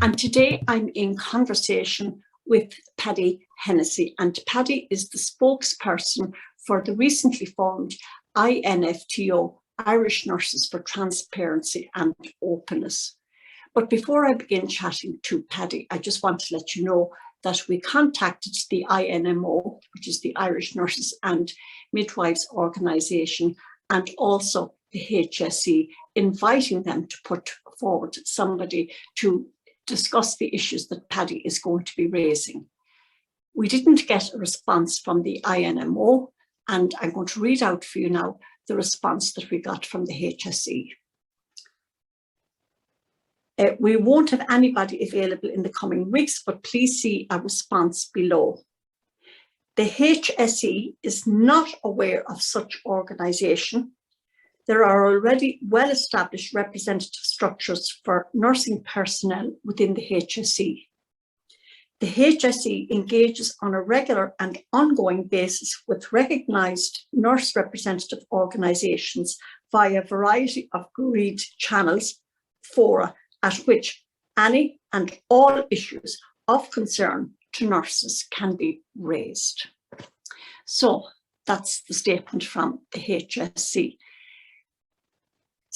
And today I'm in conversation with Paddy Hennessy, and Paddy is the spokesperson for the recently formed INFTO, Irish Nurses for Transparency and Openness. But before I begin chatting to Paddy, I just want to let you know that we contacted the INMO, which is the Irish Nurses and Midwives Organisation, and also the HSE, inviting them to put forward somebody to discuss the issues that Paddy is going to be raising. We didn't get a response from the INMO, and I'm going to read out for you now the response that we got from the HSE. We won't have anybody available in the coming weeks, but please see a response below. The HSE is not aware of such organisation. There are already well-established representative structures for nursing personnel within the HSE. The HSE engages on a regular and ongoing basis with recognised nurse representative organisations via a variety of agreed channels, fora, at which any and all issues of concern to nurses can be raised. So that's the statement from the HSE.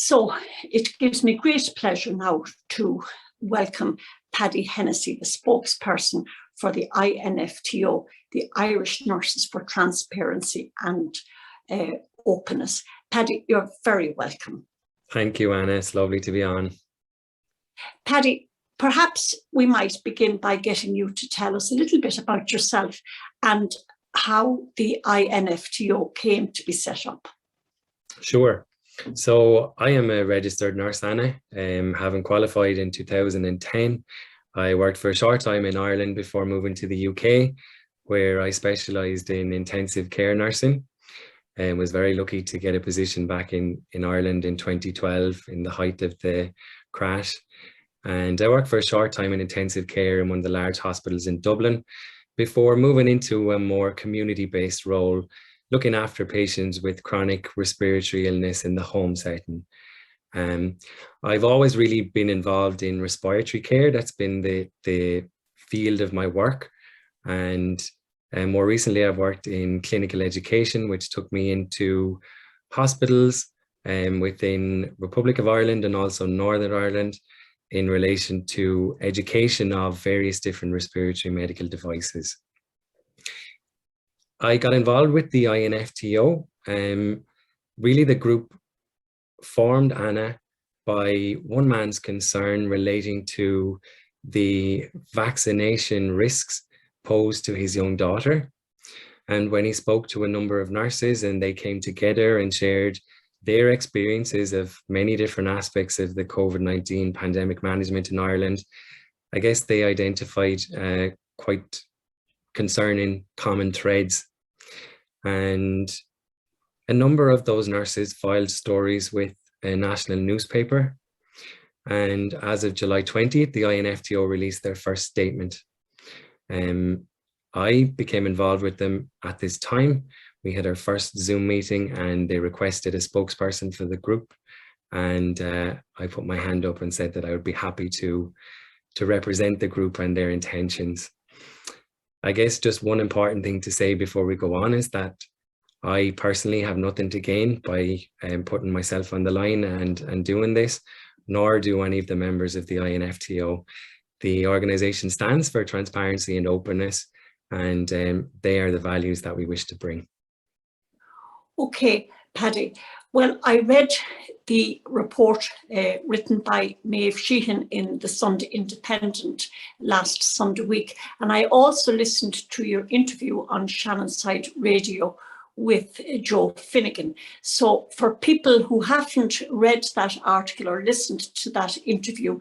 So it gives me great pleasure now to welcome Paddy Hennessy, the spokesperson for the INFTO, the Irish Nurses for Transparency and Openness. Paddy, you're very welcome. Thank you, Anna. It's lovely to be on. Paddy, perhaps we might begin by getting you to tell us a little bit about yourself and how the INFTO came to be set up. Sure. So I am a registered nurse, Anna, having qualified in 2010. I worked for a short time in Ireland before moving to the UK, where I specialised in intensive care nursing, and was very lucky to get a position back in Ireland in 2012 in the height of the crash. And I worked for a short time in intensive care in one of the large hospitals in Dublin before moving into a more community-based role, looking after patients with chronic respiratory illness in the home setting. I've always really been involved in respiratory care. That's been the field of my work. And more recently, I've worked in clinical education, which took me into hospitals within Republic of Ireland and also Northern Ireland in relation to education of various different respiratory medical devices. I got involved with the INFTO. Really the group formed, Anna, by one man's concern relating to the vaccination risks posed to his young daughter. And when he spoke to a number of nurses and they came together and shared their experiences of many different aspects of the COVID-19 pandemic management in Ireland, I guess they identified quite concerning common threads. And a number of those nurses filed stories with a national newspaper. And as of July 20th, the INFTO released their first statement. I became involved with them at this time. We had our first Zoom meeting and they requested a spokesperson for the group. And I put my hand up and said that I would be happy to represent the group and their intentions. I guess just one important thing to say before we go on is that I personally have nothing to gain by putting myself on the line and doing this, nor do any of the members of the INFTO. The organisation stands for transparency and openness, and they are the values that we wish to bring. Okay, Paddy. Well, I read the report written by Maeve Sheehan in the Sunday Independent last Sunday week, and I also listened to your interview on Shannonside Radio with Joe Finnegan. So for people who haven't read that article or listened to that interview,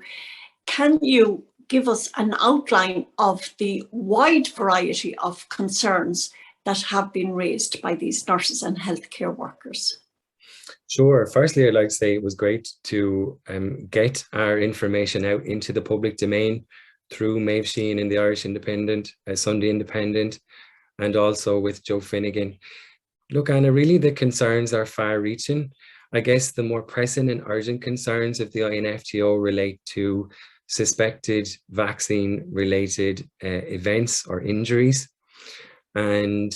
can you give us an outline of the wide variety of concerns that have been raised by these nurses and healthcare workers? Sure. Firstly, I'd like to say it was great to get our information out into the public domain through Maeve Sheehan in the Irish Independent, Sunday Independent, and also with Joe Finnegan. Look, Anna, really the concerns are far-reaching. I guess the more pressing and urgent concerns of the INFTO relate to suspected vaccine-related events or injuries, and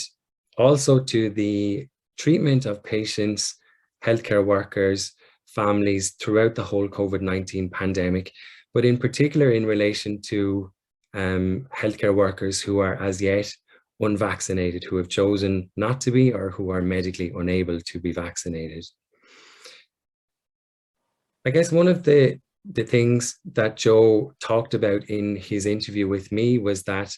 also to the treatment of patients, healthcare workers, families throughout the whole COVID-19 pandemic, but in particular in relation to healthcare workers who are as yet unvaccinated, who have chosen not to be or who are medically unable to be vaccinated. I guess one of the things that Joe talked about in his interview with me was that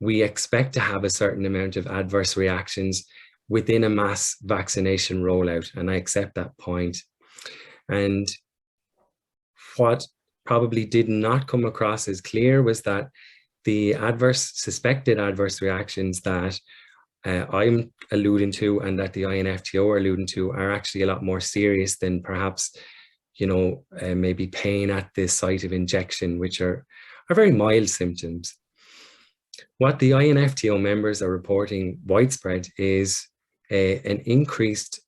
we expect to have a certain amount of adverse reactions within a mass vaccination rollout, and I accept that point. And what probably did not come across as clear was that the suspected adverse reactions that I'm alluding to and that the INFTO are alluding to are actually a lot more serious than perhaps, maybe pain at the site of injection, which are very mild symptoms. What the INFTO members are reporting widespread is an increased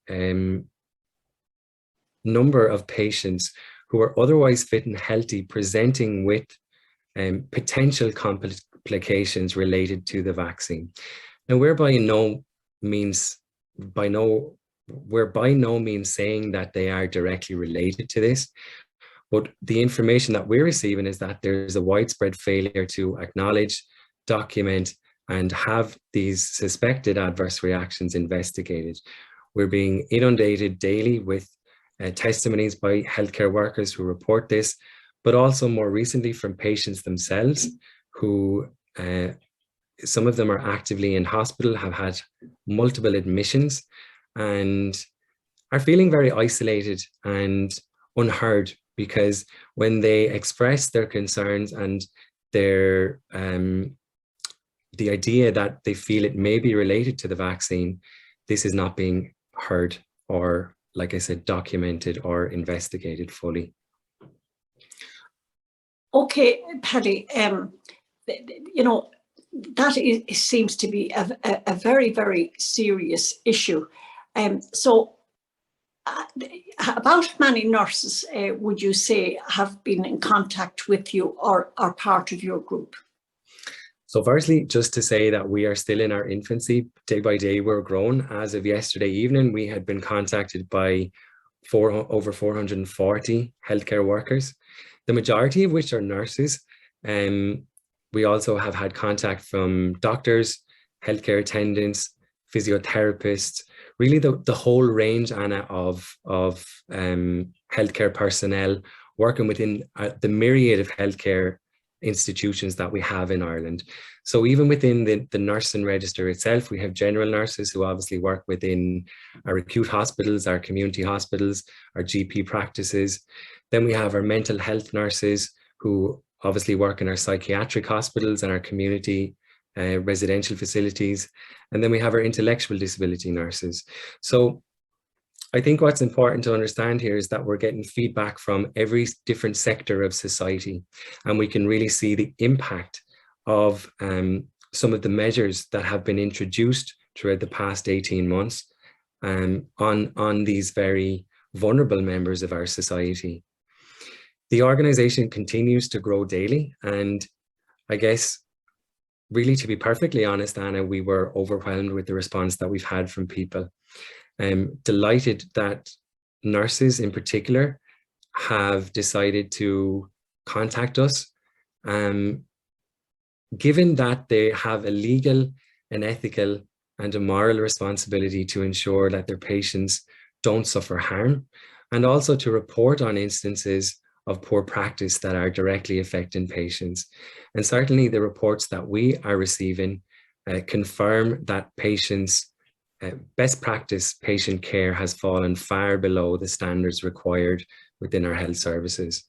number of patients who are otherwise fit and healthy presenting with potential complications related to the vaccine. Now, we're by no means saying that they are directly related to this, but the information that we're receiving is that there's a widespread failure to acknowledge, document, and have these suspected adverse reactions investigated. We're being inundated daily with testimonies by healthcare workers who report this, but also more recently from patients themselves who, some of them are actively in hospital, have had multiple admissions, and are feeling very isolated and unheard, because when they express their concerns and their the idea that they feel it may be related to the vaccine, this is not being heard or, like I said, documented or investigated fully. Okay, Paddy, that seems to be a very, very serious issue. So about many nurses would you say have been in contact with you or are part of your group? So firstly, just to say that we are still in our infancy. Day by day, we're growing. As of yesterday evening, we had been contacted by over 440 healthcare workers, the majority of which are nurses. We also have had contact from doctors, healthcare attendants, physiotherapists, really the whole range, Anna, of healthcare personnel working within the myriad of healthcare institutions that we have in Ireland. So even within the nursing register itself, we have general nurses who obviously work within our acute hospitals, our community hospitals, our GP practices. Then we have our mental health nurses who obviously work in our psychiatric hospitals and our community residential facilities. And then we have our intellectual disability nurses. So I think what's important to understand here is that we're getting feedback from every different sector of society, and we can really see the impact of some of the measures that have been introduced throughout the past 18 months on these very vulnerable members of our society. The organization continues to grow daily, and I guess, really, to be perfectly honest, Anna, we were overwhelmed with the response that we've had from people. Delighted that nurses in particular have decided to contact us, given that they have a legal, an ethical, and a moral responsibility to ensure that their patients don't suffer harm, and also to report on instances of poor practice that are directly affecting patients. And certainly the reports that we are receiving confirm that patients' best practice patient care has fallen far below the standards required within our health services.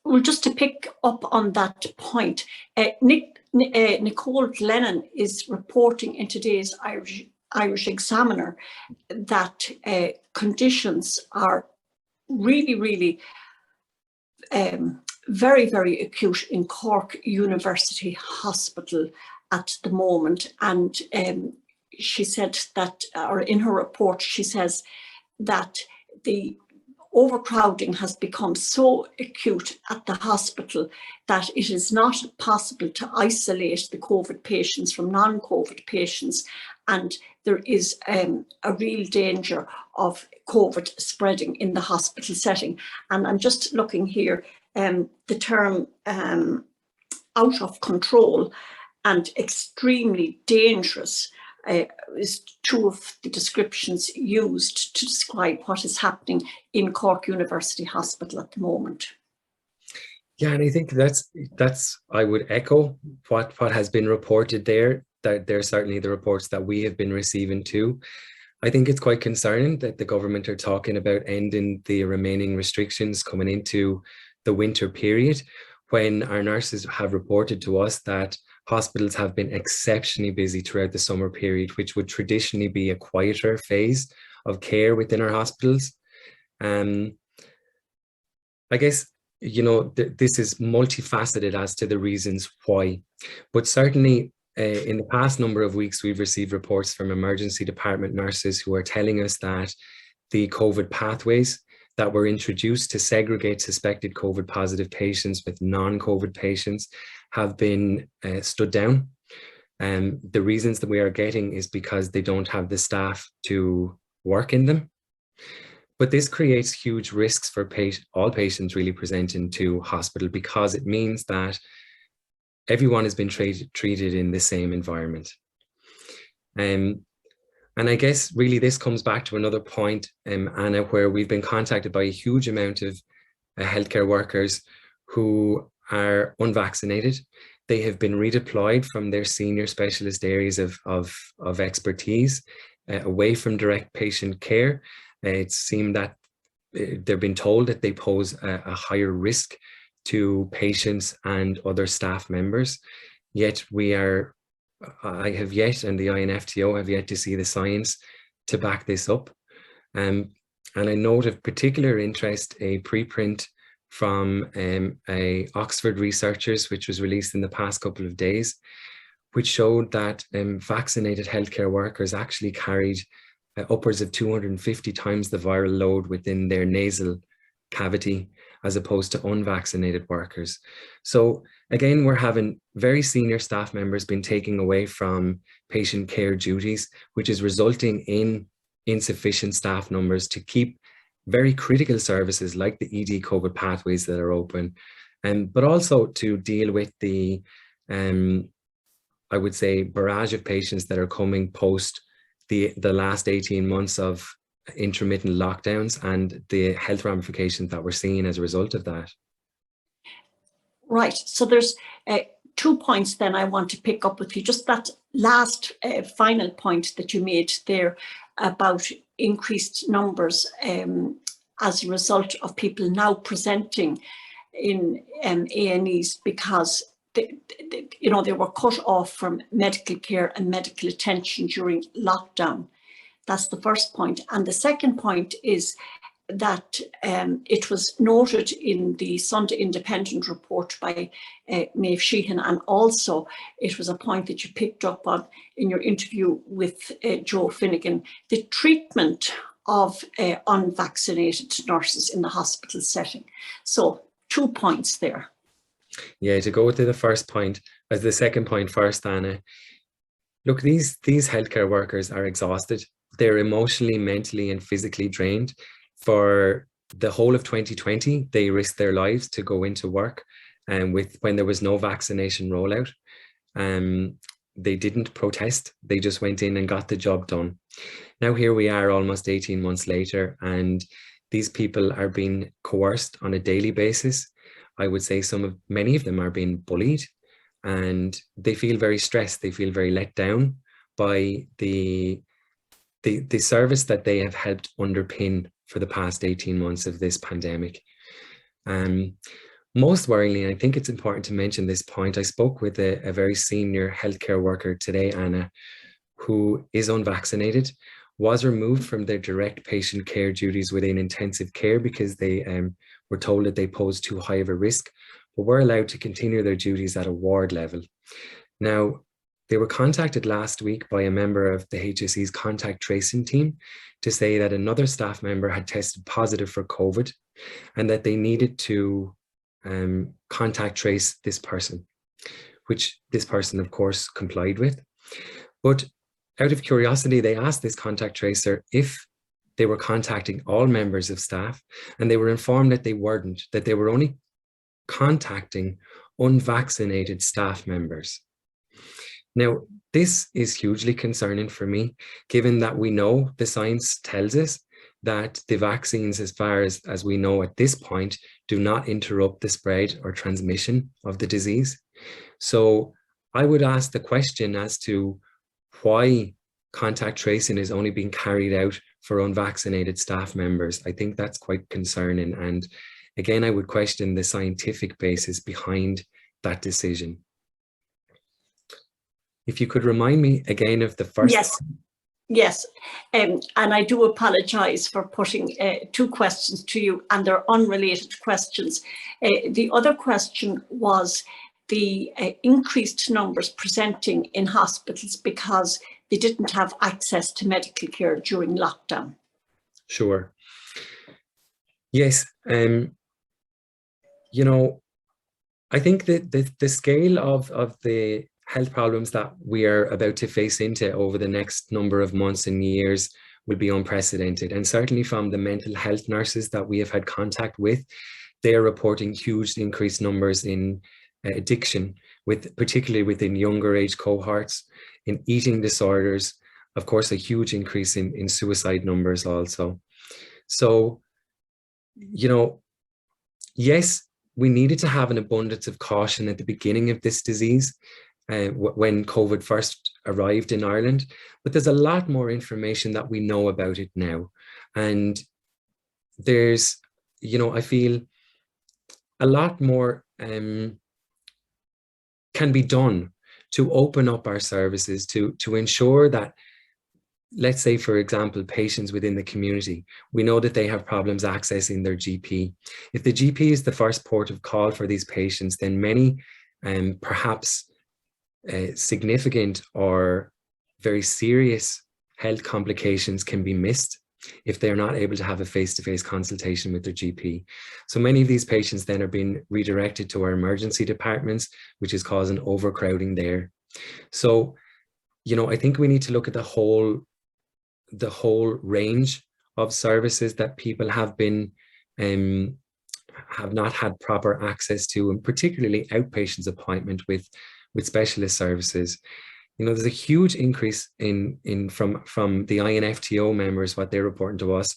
Well, just to pick up on that point, Nicole Glennon is reporting in today's Irish Examiner that conditions are really very, very acute in Cork University Hospital at the moment. And she said that, or in her report, she says that the overcrowding has become so acute at the hospital that it is not possible to isolate the COVID patients from non-COVID patients, and there is a real danger of COVID spreading in the hospital setting. And I'm just looking here, the term out of control and extremely dangerous is two of the descriptions used to describe what is happening in Cork University Hospital at the moment. Yeah, and I think that's I would echo what has been reported there. That they're certainly the reports that we have been receiving too. I think it's quite concerning that the government are talking about ending the remaining restrictions coming into the winter period, when our nurses have reported to us that hospitals have been exceptionally busy throughout the summer period, which would traditionally be a quieter phase of care within our hospitals. I guess, you know, this is multifaceted as to the reasons why, but certainly in the past number of weeks, we've received reports from emergency department nurses who are telling us that the COVID pathways that were introduced to segregate suspected COVID positive patients with non-COVID patients have been stood down. The reasons that we are getting is because they don't have the staff to work in them. But this creates huge risks for all patients really presenting to hospital, because it means that everyone has been treated in the same environment. And I guess really this comes back to another point, Anna, where we've been contacted by a huge amount of healthcare workers who are unvaccinated. They have been redeployed from their senior specialist areas of expertise away from direct patient care. It seemed that they've been told that they pose a higher risk to patients and other staff members. Yet I have yet, and the INFTO have yet to see the science to back this up. And I note of particular interest a preprint from a Oxford researchers, which was released in the past couple of days, which showed that vaccinated healthcare workers actually carried upwards of 250 times the viral load within their nasal cavity as opposed to unvaccinated workers. So again, we're having very senior staff members being taken away from patient care duties, which is resulting in insufficient staff numbers to keep very critical services like the ED COVID pathways that are open, but also to deal with the, I would say, barrage of patients that are coming post the last 18 months of intermittent lockdowns and the health ramifications that we're seeing as a result of that. Right, so there's 2 points then I want to pick up with you. Just that last final point that you made there about increased numbers as a result of people now presenting in A&Es because they were cut off from medical care and medical attention during lockdown. That's the first point. And the second point is that it was noted in the Sunday Independent report by Maeve Sheehan, and also it was a point that you picked up on in your interview with Joe Finnegan, the treatment of unvaccinated nurses in the hospital setting. So 2 points there. Yeah, to go to the first point, as the second point first, Anna, look, these healthcare workers are exhausted. They're emotionally, mentally, and physically drained. For the whole of 2020, they risked their lives to go into work, and when there was no vaccination rollout. They didn't protest. They just went in and got the job done. Now here we are almost 18 months later, and these people are being coerced on a daily basis. I would say many of them are being bullied, and they feel very stressed. They feel very let down by the service that they have helped underpin for the past 18 months of this pandemic. Most worryingly, I think it's important to mention this point. I spoke with a very senior healthcare worker today, Anna, who is unvaccinated, was removed from their direct patient care duties within intensive care because they were told that they posed too high of a risk, but were allowed to continue their duties at a ward level. Now, They were contacted last week by a member of the HSE's contact tracing team to say that another staff member had tested positive for COVID and that they needed to contact trace this person, which this person, of course, complied with. But out of curiosity, they asked this contact tracer if they were contacting all members of staff, and they were informed that they weren't, that they were only contacting unvaccinated staff members. Now, this is hugely concerning for me, given that we know the science tells us that the vaccines, as far as we know at this point, do not interrupt the spread or transmission of the disease. So I would ask the question as to why contact tracing is only being carried out for unvaccinated staff members. I think that's quite concerning. And again, I would question the scientific basis behind that decision. If you could remind me again of the first. Yes. And I do apologize for putting two questions to you, and they're unrelated questions. The other question was the increased numbers presenting in hospitals because they didn't have access to medical care during lockdown. Sure. Yes. You know, I think that the scale of the health problems that we are about to face into over the next number of months and years will be unprecedented. And certainly from the mental health nurses that we have had contact with, they are reporting huge increased numbers in addiction, particularly within younger age cohorts, in eating disorders, of course, a huge increase in suicide numbers also. So, you know, yes, we needed to have an abundance of caution at the beginning of this disease when COVID first arrived in Ireland, but there's a lot more information that we know about it now. And there's, you know, I feel a lot more can be done to open up our services, to ensure that, let's say, for example, patients within the community, we know that they have problems accessing their GP. If the GP is the first port of call for these patients, then many perhaps significant or very serious health complications can be missed if they're not able to have a face-to-face consultation with their GP. So many of these patients then are being redirected to our emergency departments, which is causing overcrowding there. So, you know, I think we need to look at the whole range of services that people have not had proper access to, and particularly outpatients appointment with specialist services. You know, there's a huge increase from the INFTO members, what they're reporting to us,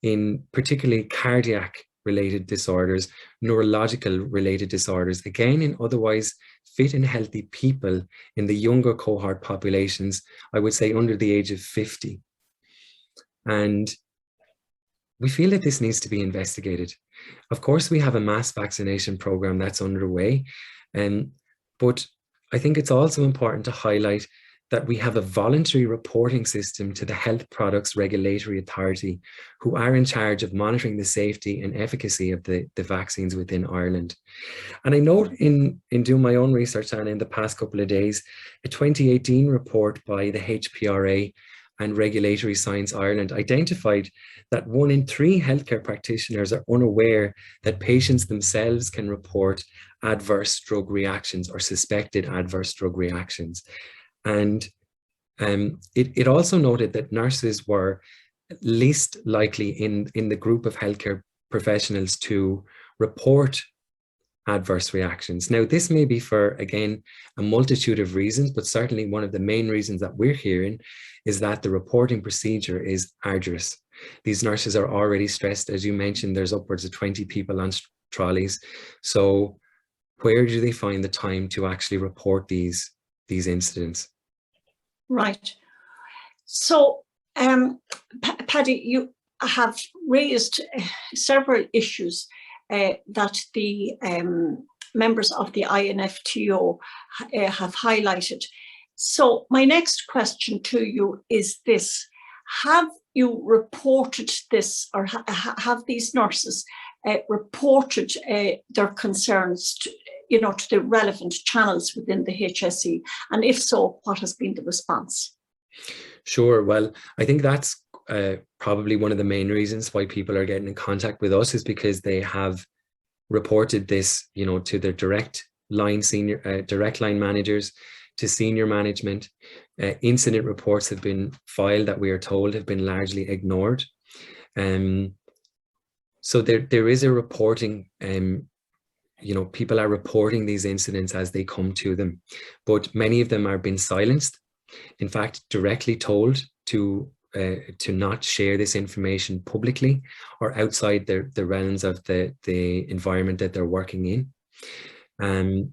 in particularly cardiac related disorders, neurological related disorders, again, in otherwise fit and healthy people in the younger cohort populations, I would say under the age of 50. And we feel that this needs to be investigated. Of course, we have a mass vaccination program that's underway, but I think it's also important to highlight that we have a voluntary reporting system to the Health Products Regulatory Authority, who are in charge of monitoring the safety and efficacy of the vaccines within Ireland. And I note in doing my own research, and in the past couple of days, a 2018 report by the HPRA and Regulatory Science Ireland identified that 1 in 3 healthcare practitioners are unaware that patients themselves can report adverse drug reactions or suspected adverse drug reactions. And it also noted that nurses were least likely in the group of healthcare professionals to report adverse reactions. Now, this may be for, again, a multitude of reasons, but certainly one of the main reasons that we're hearing is that the reporting procedure is arduous. These nurses are already stressed. As you mentioned, there's upwards of 20 people on trolleys. So where do they find the time to actually report these incidents? Right. So, Paddy, you have raised several issues that the members of the INFTO have highlighted. So my next question to you is this: have you reported this, or have these nurses reported their concerns to the relevant channels within the HSE? And if so, what has been the response? Sure. Well, I think that's probably one of the main reasons why people are getting in contact with us, is because they have reported this, to their direct line managers, to senior management. Incident reports have been filed that we are told have been largely ignored. So there is a reporting, people are reporting these incidents as they come to them, but many of them are being silenced. In fact, directly told to not share this information publicly or outside the realms of the environment that they're working in.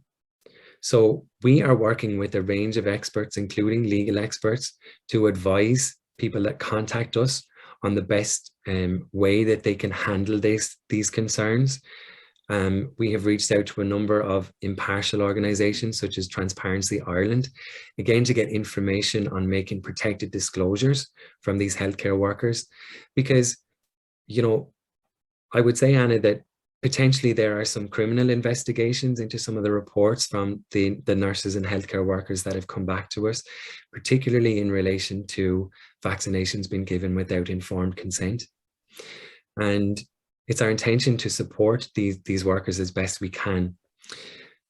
So we are working with a range of experts, including legal experts, to advise people that contact us on the best way that they can handle these concerns. We have reached out to a number of impartial organisations such as Transparency Ireland, again to get information on making protected disclosures from these healthcare workers, because, I would say, Anna, that potentially there are some criminal investigations into some of the reports from the nurses and healthcare workers that have come back to us, particularly in relation to vaccinations being given without informed consent. And it's our intention to support these workers as best we can.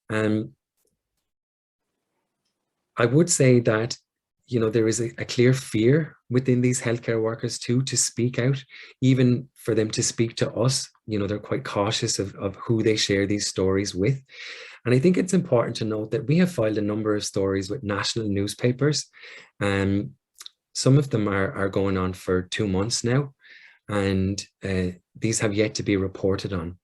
I would say that, there is a clear fear within these healthcare workers too, to speak out, even for them to speak to us. They're quite cautious of who they share these stories with. And I think it's important to note that we have filed a number of stories with national newspapers. Some of them are going on for 2 months now, and these have yet to be reported on.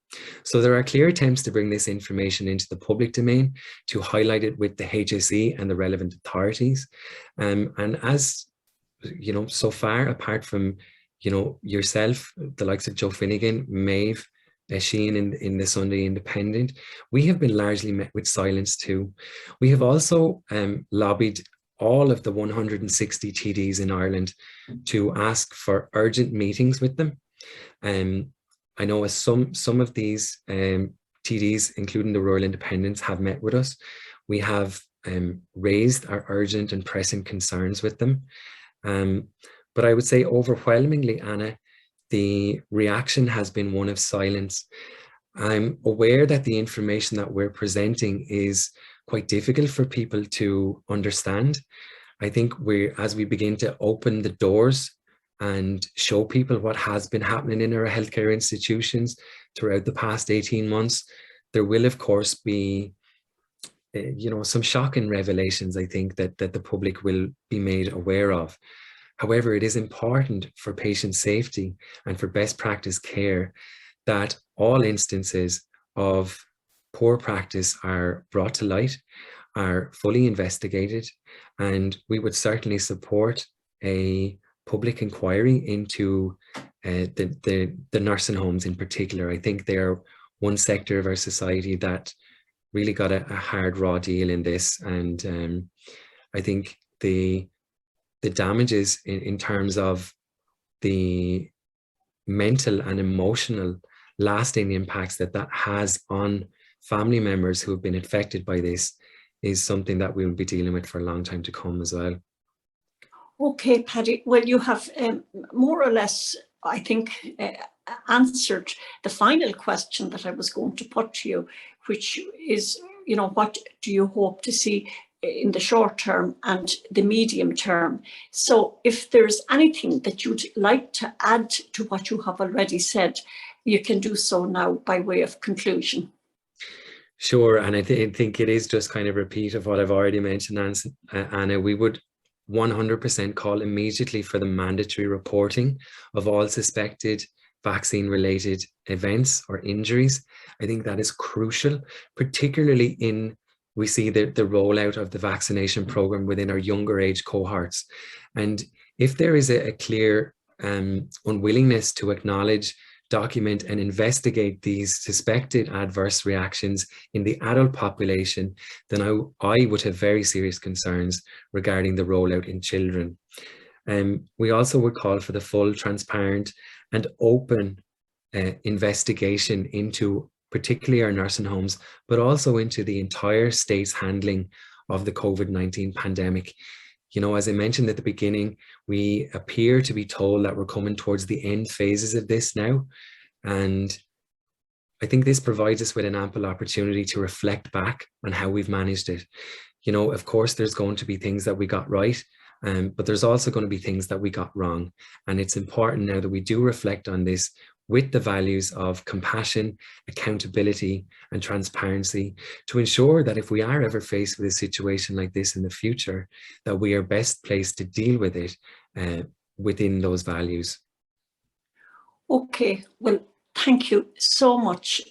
So there are clear attempts to bring this information into the public domain, to highlight it with the HSE and the relevant authorities. And as so far, apart from yourself, the likes of Joe Finnegan, Maeve, Sheehan in the Sunday Independent, we have been largely met with silence too. We have also lobbied all of the 160 TDs in Ireland to ask for urgent meetings with them. I know as some of these TDs, including the Rural Independents, have met with us. We have raised our urgent and pressing concerns with them. But I would say overwhelmingly, Anna, the reaction has been one of silence. I'm aware that the information that we're presenting is quite difficult for people to understand. I think as we begin to open the doors and show people what has been happening in our healthcare institutions throughout the past 18 months, there will of course be some shocking revelations, I think, that the public will be made aware of. However, it is important for patient safety and for best practice care that all instances of poor practice are brought to light, are fully investigated, and we would certainly support a public inquiry into the nursing homes in particular. I think they are one sector of our society that really got a hard raw deal in this, and I think the damages in terms of the mental and emotional lasting impacts that has on family members who have been affected by this is something that we will be dealing with for a long time to come as well. Okay, Paddy. Well, you have more or less, I think, answered the final question that I was going to put to you, which is, what do you hope to see in the short term and the medium term? So if there's anything that you'd like to add to what you have already said, you can do so now by way of conclusion. Sure, and I think it is just kind of repeat of what I've already mentioned, Anna. We would 100% call immediately for the mandatory reporting of all suspected vaccine-related events or injuries. I think that is crucial, particularly we see the rollout of the vaccination program within our younger age cohorts. And if there is a clear unwillingness to acknowledge, document and investigate these suspected adverse reactions in the adult population, then I would have very serious concerns regarding the rollout in children. We also would call for the full, transparent and open investigation into particularly our nursing homes, but also into the entire state's handling of the COVID-19 pandemic. You know, as I mentioned at the beginning, we appear to be told that we're coming towards the end phases of this now. And I think this provides us with an ample opportunity to reflect back on how we've managed it. You know, of course, there's going to be things that we got right, but there's also going to be things that we got wrong. And it's important now that we do reflect on this with the values of compassion, accountability, and transparency to ensure that if we are ever faced with a situation like this in the future, that we are best placed to deal with it within those values. Okay, well, thank you so much,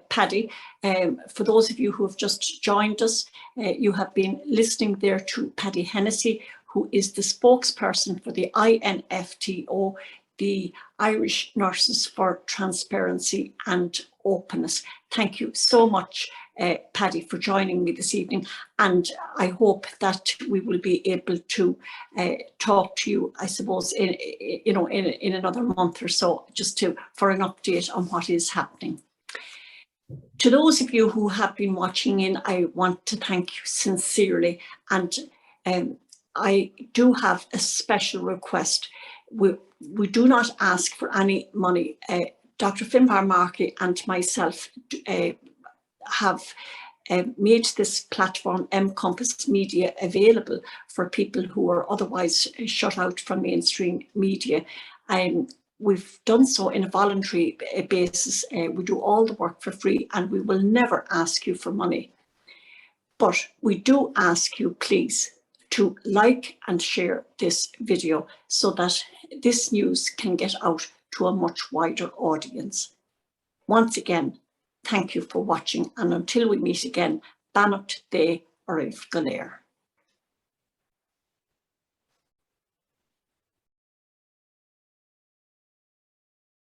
Paddy. For those of you who have just joined us, you have been listening there to Paddy Hennessy, who is the spokesperson for the INFTO, the Irish Nurses for Transparency and Openness. Thank you so much, Paddy, for joining me this evening. And I hope that we will be able to talk to you, I suppose, in another month or so, just for an update on what is happening. To those of you who have been watching in, I want to thank you sincerely. And I do have a special request. We do not ask for any money. Dr. Finbar Markey and myself have made this platform, Compass Media, available for people who are otherwise shut out from mainstream media. We've done so in a voluntary basis. We do all the work for free, and we will never ask you for money. But we do ask you, please, to like and share this video so that this news can get out to a much wider audience. Once again, thank you for watching, and until we meet again, Bannock Day or If Galair.